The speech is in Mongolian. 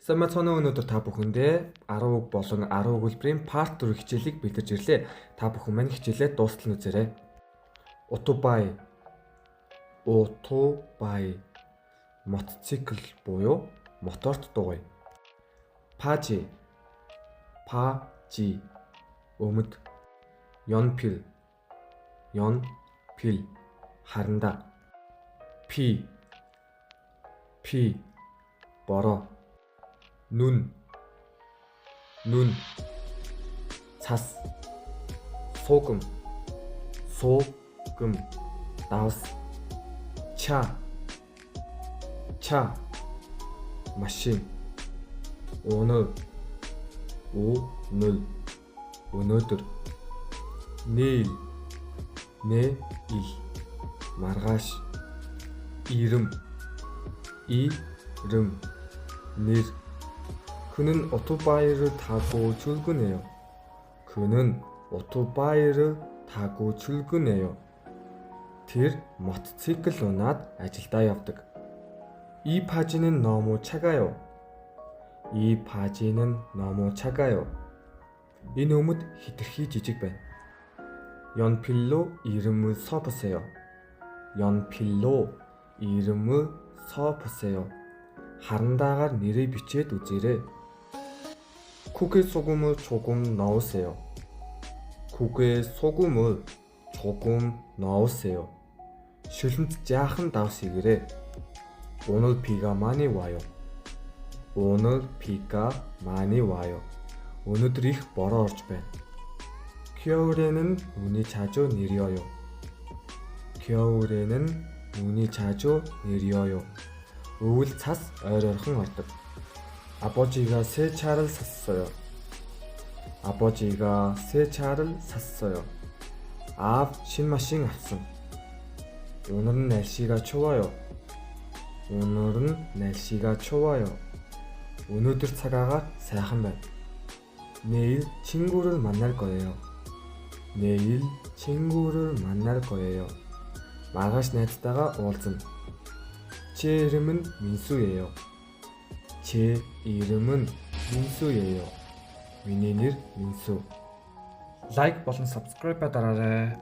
Самацоно өнөөдөр та бүхэндээ 10 үг болон 10 өгүүлбэрийн part 4 хичээлийг бэлдэж ирлээ. Та бүхэн маань хичээлээ дуустал үзээрэй. Отобай. Мотоцикл буюу моторт дугуй. Пажи. Өмд. Ёнпил. Харанда. Пи. Бороо. Нүн. Цас. Суугам. Давс. Ча. Машин. Өнөөдөр. Нээл. Маргааш. Ирэм. Нэр. 그는 오토바이를 타고 출근해요. Тэр мотоцикл унаад ажилдаа явдаг. 이 바지는 너무 차가요. Энэ өмд хэтэрхий жижиг байна. 연필로 이름을 써보세요. 하란다гаар нэрээ бичээд үзээрэй. 국에 소금을 조금 넣으세요. шүлэнт жаахан давс игээрэй. 오늘 비가 많이 와요. өнөөдөр их бороо орж байна. 겨울에는 눈이 자주 내려요. өвөл цас ойрхон ордог. 아버지가 새 차를 샀어요. 아빠 신마싱 авсан. 오늘은 날씨가 좋아요. өнөөдөр цагаагаар сайхан байна. 내일 친구를 만날 거예요. маргааш найзтайгаа уулзна. 제 이름은 민수예요. миний нэр 민수. Лайк болон subscribe дараарай.